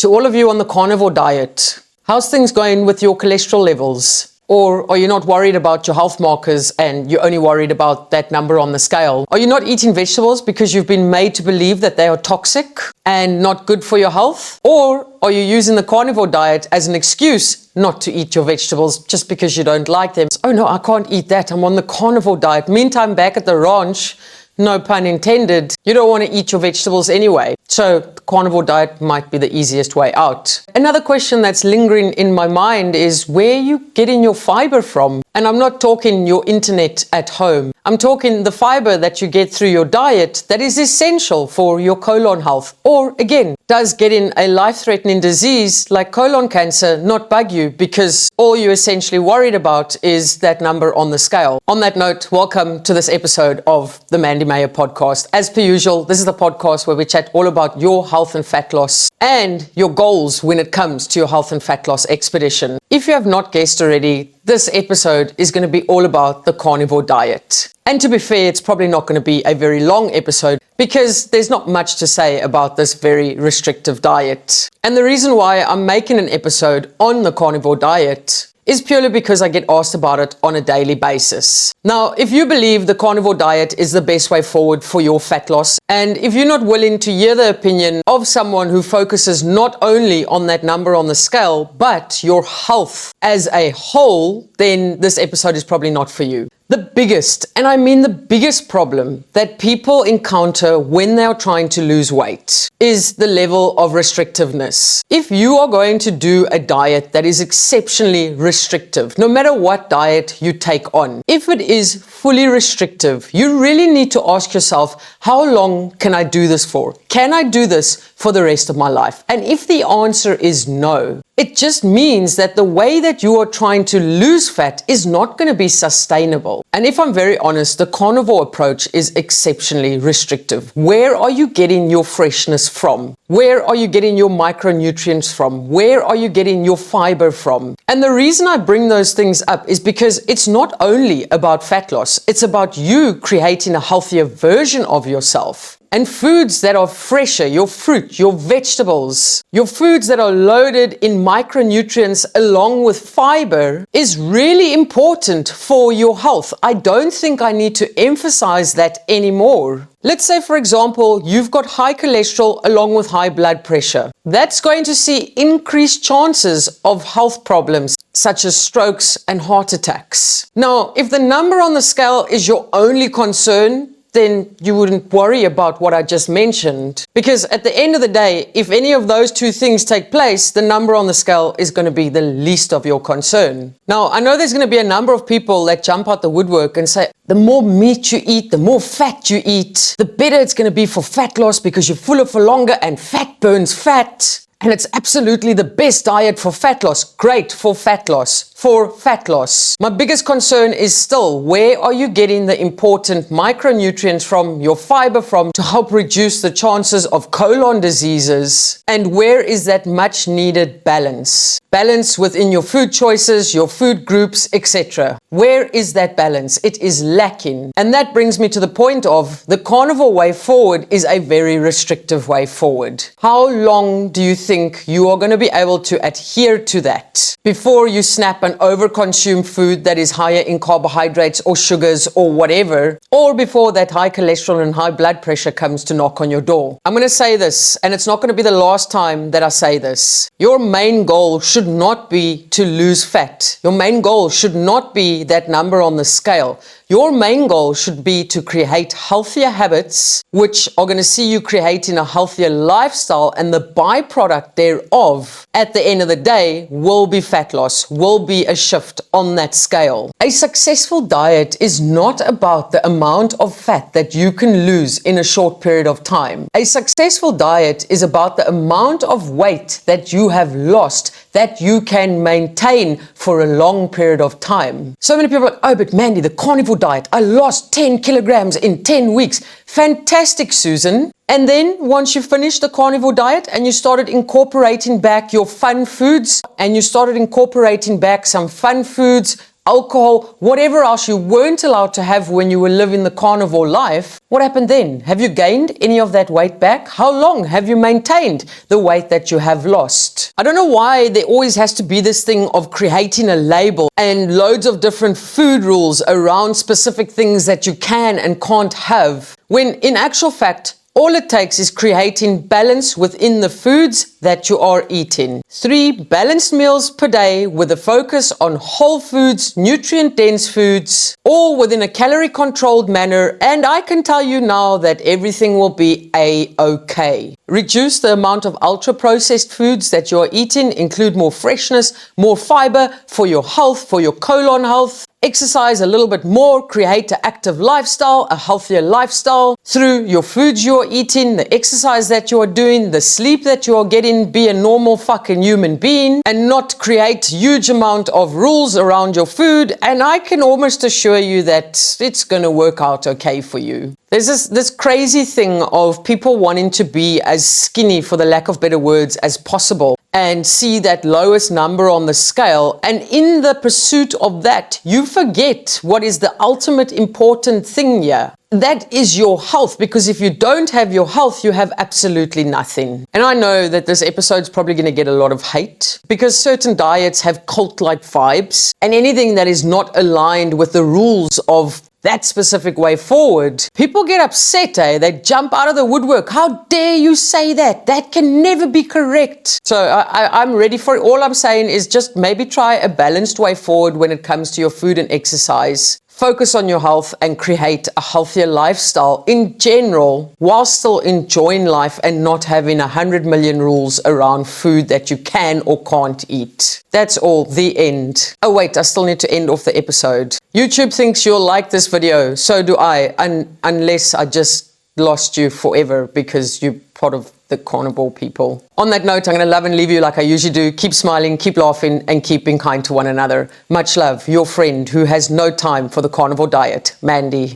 To all of you on the carnivore diet, how's things going with your cholesterol levels? Or are you not worried about your health markers and you're only worried about that number on the scale? Are you not eating vegetables because you've been made to believe that they are toxic and not good for your health? Or are you using the carnivore diet as an excuse not to eat your vegetables just because you don't like them? Oh no, I can't eat that. I'm on the carnivore diet. Meantime, back at the ranch, no pun intended, you don't want to eat your vegetables anyway. So the carnivore diet might be the easiest way out. Another question that's lingering in my mind is where are you getting your fiber from? And I'm not talking your internet at home. I'm talking the fiber that you get through your diet that is essential for your colon health. Or again, does getting a life-threatening disease like colon cancer not bug you because all you're essentially worried about is that number on the scale? On that note, welcome to this episode of the Mandy Mayer podcast. As per usual, this is the podcast where we chat all about your health and fat loss and your goals when it comes to your health and fat loss expedition. If you have not guessed already, this episode is going to be all about the carnivore diet. And to be fair, it's probably not going to be a very long episode because there's not much to say about this very restrictive diet. And the reason why I'm making an episode on the carnivore diet is purely because I get asked about it on a daily basis. Now, if you believe the carnivore diet is the best way forward for your fat loss, and if you're not willing to hear the opinion of someone who focuses not only on that number on the scale, but your health as a whole, then this episode is probably not for you. The biggest, and I mean the biggest problem that people encounter when they're trying to lose weight is the level of restrictiveness. If you are going to do a diet that is exceptionally restrictive, no matter what diet you take on, if it is fully restrictive, you really need to ask yourself, how long can I do this for? Can I do this for the rest of my life? And if the answer is no, it just means that the way that you are trying to lose fat is not going to be sustainable. And if I'm very honest, the carnivore approach is exceptionally restrictive. Where are you getting your freshness from? Where are you getting your micronutrients from? Where are you getting your fiber from? And the reason I bring those things up is because it's not only about fat loss, it's about you creating a healthier version of yourself. And foods that are fresher, your fruit, your vegetables, your foods that are loaded in micronutrients along with fiber is really important for your health. I don't think I need to emphasize that anymore. Let's say, for example, you've got high cholesterol along with high blood pressure. That's going to see increased chances of health problems such as strokes and heart attacks. Now, if the number on the scale is your only concern, then you wouldn't worry about what I just mentioned. Because at the end of the day, if any of those two things take place, the number on the scale is going to be the least of your concern. Now, I know there's going to be a number of people that jump out the woodwork and say, the more meat you eat, the more fat you eat, the better it's going to be for fat loss because you're fuller for longer and fat burns fat. And it's absolutely the best diet for fat loss. Great for fat loss. For fat loss. My biggest concern is still, where are you getting the important micronutrients from, your fiber from, to help reduce the chances of colon diseases? And where is that much needed balance? Balance within your food choices, your food groups, etc. Where is that balance? It is lacking. And that brings me to the point of the carnivore way forward is a very restrictive way forward. How long do you think you are going to be able to adhere to that before you snap and overconsume food that is higher in carbohydrates or sugars or whatever, or before that high cholesterol and high blood pressure comes to knock on your door? I'm going to say this, and it's not going to be the last time that I say this. Your main goal should not be to lose fat. Your main goal should not be that number on the scale. Your main goal should be to create healthier habits, which are going to see you creating a healthier lifestyle, and the byproduct thereof at the end of the day will be fat loss, will be a shift on that scale. A successful diet is not about the amount of fat that you can lose in a short period of time. A successful diet is about the amount of weight that you have lost that you can maintain for a long period of time. So many people are like, oh, but Mandy, the carnivore diet, I lost 10 kilograms in 10 weeks. Fantastic, Susan. And then once you finished the carnivore diet and you started incorporating back your fun foods and you started incorporating back some fun foods alcohol, whatever else you weren't allowed to have when you were living the carnivore life, what happened then? Have you gained any of that weight back? How long have you maintained the weight that you have lost? I don't know why there always has to be this thing of creating a label and loads of different food rules around specific things that you can and can't have, when in actual fact, all it takes is creating balance within the foods that you are eating. 3 balanced meals per day with a focus on whole foods, nutrient-dense foods, all within a calorie-controlled manner, and I can tell you now that everything will be a-okay. Reduce the amount of ultra-processed foods that you are eating, include more freshness, more fiber for your health, for your colon health. Exercise a little bit more, create an active lifestyle, a healthier lifestyle through your foods you're eating, the exercise that you're doing, the sleep that you're getting. Be a normal fucking human being and not create huge amount of rules around your food. And I can almost assure you that it's going to work out okay for you. There's this crazy thing of people wanting to be as skinny, for the lack of better words, as possible and see that lowest number on the scale. And in the pursuit of that, you forget what is the ultimate important thing here. That is your health, because if you don't have your health, you have absolutely nothing. And I know that this episode's probably going to get a lot of hate because certain diets have cult-like vibes, and anything that is not aligned with the rules of that specific way forward, people get upset, eh? They jump out of the woodwork. How dare you say that? That can never be correct. So I'm ready for it. All I'm saying is just maybe try a balanced way forward when it comes to your food and exercise. Focus on your health and create a healthier lifestyle in general, while still enjoying life and not having 100 million rules around food that you can or can't eat. That's all. The end. Oh wait, I still need to end off the episode. YouTube thinks you'll like this video. So do I, unless I just lost you forever because you're part of the carnivore people. On that note, I'm going to love and leave you like I usually do. Keep smiling, keep laughing, and keep being kind to one another. Much love, your friend who has no time for the carnivore diet, Mandy.